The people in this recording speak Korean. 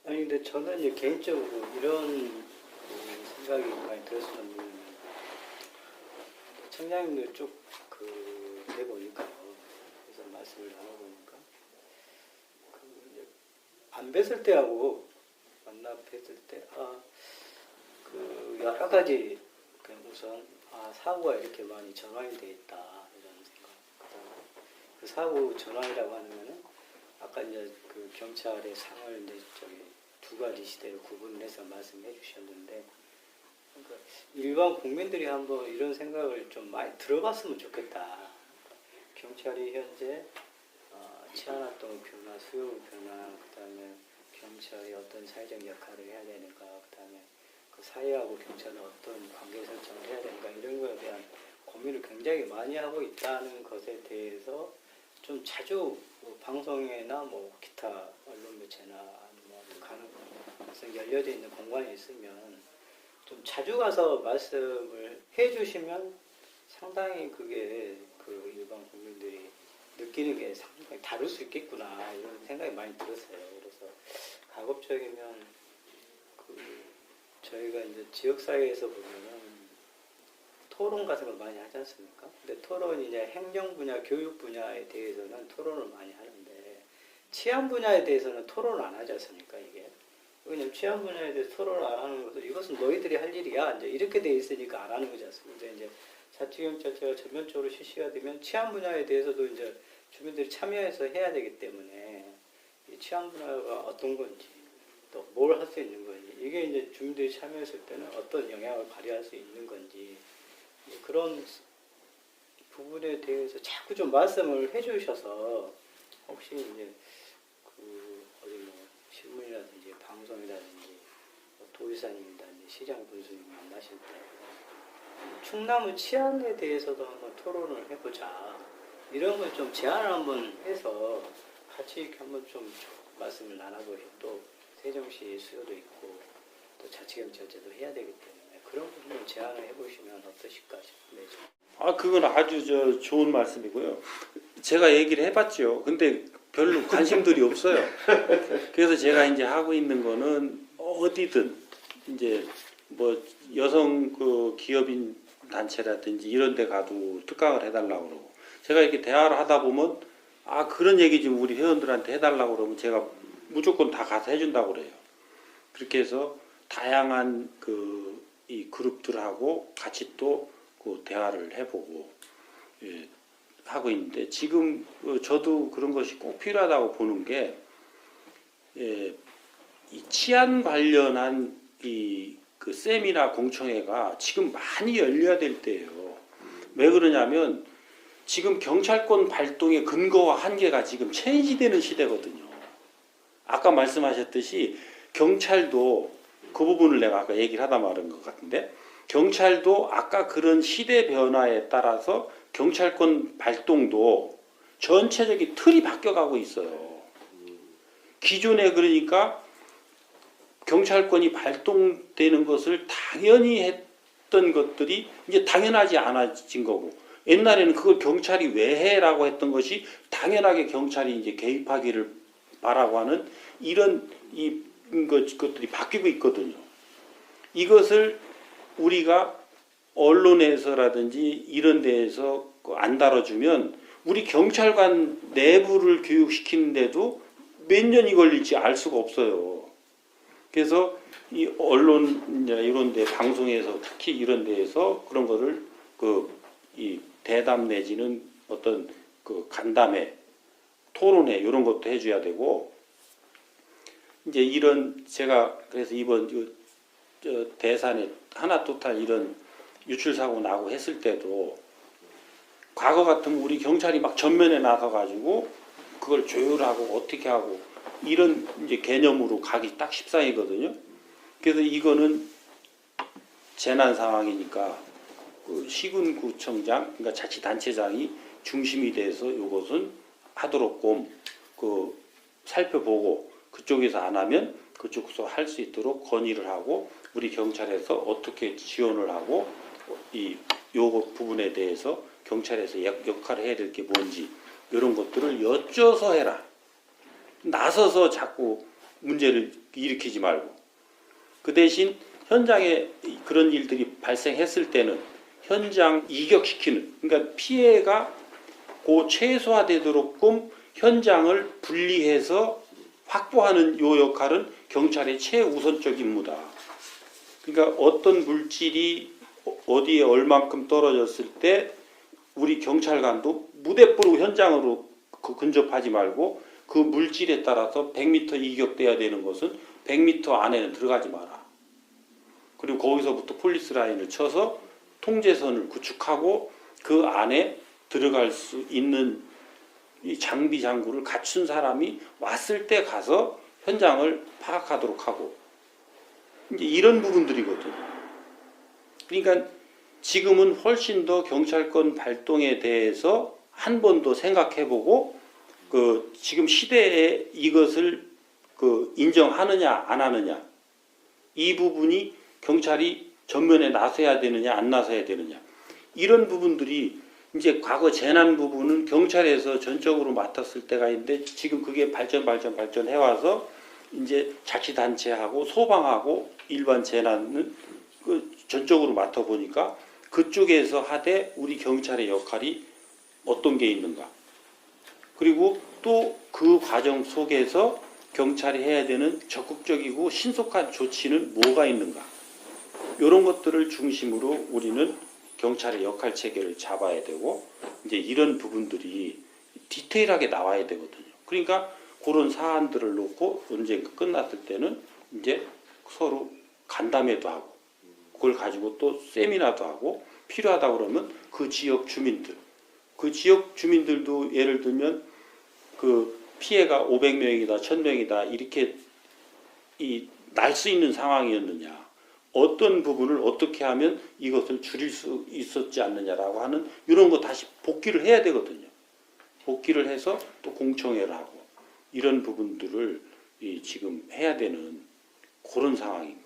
아니 근데 저는 이제 개인적으로 이런 생각이 많이 들었었는데 청장님들 쭉그 해보니까요. 그래서 말씀을 나눠보니까 그 이제 안 뵀을 때하고 만나 뵀을 때그 여러 가지 그냥 우선 사고가 이렇게 많이 전환이 돼 있다 이런 생각. 그다음에 그 사고 전환이라고 하면은 아까 이제 그 경찰의 상을 이제 두 가지 시대로 구분해서 말씀해 주셨는데, 그러니까 일반 국민들이 한번 이런 생각을 좀 많이 들어봤으면 좋겠다. 경찰이 현재 치안활동 변화, 수요 변화, 그다음에 경찰이 어떤 사회적 역할을 해야 되는가, 그다음에 그 사회하고 경찰은 어떤 관계 설정을 해야 되는가 이런 거에 대한 고민을 굉장히 많이 하고 있다는 것에 대해서 좀 자주 뭐 방송이나 뭐 기타 언론 매체나 뭐 가능성 열려져 있는 공간에 있으면 좀 자주 가서 말씀을 해주시면 상당히 그게 그 일반 국민들이 느끼는 게 상당히 다를 수 있겠구나 이런 생각이 많이 들었어요. 그래서 가급적이면 그 저희가 이제 지역사회에서 보면은 토론 같은 걸 많이 하지 않습니까? 근데 토론이 이제 행정 분야, 교육 분야에 대해서는 토론을 많이 하는데 치안 분야에 대해서는 토론을 안 하지 않습니까? 이게 왜냐면 치안 분야에 대해서 토론을 안 하는 것은 이것은 너희들이 할 일이야. 이제 이렇게 돼 있으니까 안 하는 거지 않습니까? 이제 자치경찰제가 전면적으로 실시가 되면 치안 분야에 대해서도 이제 주민들이 참여해서 해야 되기 때문에 이 치안 분야가 어떤 건지 또 뭘 할 수 있는 건지 이게 이제 주민들이 참여했을 때는 어떤 영향을 발휘할 수 있는 건지 그런 부분에 대해서 자꾸 좀 말씀을 해주셔서 혹시 이제 그 어디 뭐 신문이라든지 방송이라든지 뭐 도지사님이라든지 시장 군수님 만나실 때 충남의 치안에 대해서도 한번 토론을 해보자 이런 걸 좀 제안을 한번 해서 같이 이렇게 한번 좀 말씀을 나눠보시고 또 세종시 수요도 있고 또 자치경찰제도 해야 되기 때문에 그런 부분을 제안을 해보시면 어떠실까 싶네요. 그건 아주 좋은 말씀이고요. 제가 얘기를 해봤죠. 근데 별로 관심들이 없어요. 그래서 제가 이제 하고 있는 거는 어디든 이제 뭐 여성 그 기업인 단체라든지 이런 데 가도 특강을 해달라고 그러고 제가 이렇게 대화를 하다 보면 그런 얘기 좀 우리 회원들한테 해달라고 그러면 제가 무조건 다 가서 해준다고 그래요. 그렇게 해서 다양한 이 그룹들하고 같이 또 그 대화를 해보고 하고 있는데 지금 저도 그런 것이 꼭 필요하다고 보는 게 이 치안 관련한 그 세미나 공청회가 지금 많이 열려야 될 때예요. 왜 그러냐면 지금 경찰권 발동의 근거와 한계가 지금 체인지되는 시대거든요. 아까 말씀하셨듯이 경찰도 그 부분을 내가 아까 얘기를 하다 말한 것 같은데 경찰도 아까 그런 시대 변화에 따라서 경찰권 발동도 전체적인 틀이 바뀌어가고 있어요. 기존에 그러니까 경찰권이 발동되는 것을 당연히 했던 것들이 이제 당연하지 않아진 거고 옛날에는 그걸 경찰이 왜 해라고 했던 것이 당연하게 경찰이 이제 개입하기를 바라고 하는 이런 것들이 바뀌고 있거든요. 이것을 우리가 언론에서라든지 이런 데에서 안 다뤄주면 우리 경찰관 내부를 교육시키는데도 몇 년이 걸릴지 알 수가 없어요. 그래서 이 언론 이런 데 방송에서 특히 이런 데에서 그런 거를 이 대담 내지는 어떤 그 간담회, 토론회 이런 것도 해줘야 되고 이제 이런 제가 그래서 이번 대산에 하나토탈 이런 유출사고 나고 했을 때도 과거 같으면 우리 경찰이 막 전면에 나서 가지고 그걸 조율하고 어떻게 하고 이런 이제 개념으로 가기 딱 십상이거든요. 그래서 이거는 재난 상황이니까 그 시군구청장 그러니까 자치단체장이 중심이 돼서 이것은 하도록 좀 살펴보고 그쪽에서 안 하면 그쪽에서 할 수 있도록 건의를 하고 우리 경찰에서 어떻게 지원을 하고 요거 부분에 대해서 경찰에서 역할을 해야 될 게 뭔지 이런 것들을 여쭤서 해라. 나서서 자꾸 문제를 일으키지 말고 그 대신 현장에 그런 일들이 발생했을 때는 현장 이격시키는 그러니까 피해가 그 최소화되도록끔 현장을 분리해서 확보하는 요 역할은 경찰의 최우선적 임무다. 그러니까 어떤 물질이 어디에 얼만큼 떨어졌을 때 우리 경찰관도 무대뽀로 현장으로 근접하지 말고 그 물질에 따라서 100m 이격돼야 되는 것은 100m 안에는 들어가지 마라. 그리고 거기서부터 폴리스 라인을 쳐서 통제선을 구축하고 그 안에 들어갈 수 있는 이 장비 장구를 갖춘 사람이 왔을 때 가서 현장을 파악하도록 하고 이제 이런 부분들이거든. 그러니까 지금은 훨씬 더 경찰권 발동에 대해서 한 번 더 생각해보고 그 지금 시대에 이것을 그 인정하느냐 안 하느냐 이 부분이 경찰이 전면에 나서야 되느냐 안 나서야 되느냐 이런 부분들이 이제 과거 재난 부분은 경찰에서 전적으로 맡았을 때가 있는데 지금 그게 발전해와서 이제 자치단체하고 소방하고 일반 재난은 그 전적으로 맡아보니까 그쪽에서 하되 우리 경찰의 역할이 어떤 게 있는가. 그리고 또 그 과정 속에서 경찰이 해야 되는 적극적이고 신속한 조치는 뭐가 있는가. 이런 것들을 중심으로 우리는 경찰의 역할 체계를 잡아야 되고 이제 이런 부분들이 디테일하게 나와야 되거든요. 그러니까 그런 사안들을 놓고 언젠가 끝났을 때는 이제 서로 간담회도 하고 그걸 가지고 또 세미나도 하고 필요하다 그러면 그 지역 주민들도 예를 들면 그 피해가 500명이다 1000명이다 이렇게 날 수 있는 상황이었느냐 어떤 부분을 어떻게 하면 이것을 줄일 수 있었지 않느냐라고 하는 이런 거 다시 복기를 해야 되거든요. 복기를 해서 또 공청회를 하고 이런 부분들을 지금 해야 되는 그런 상황인 거예요.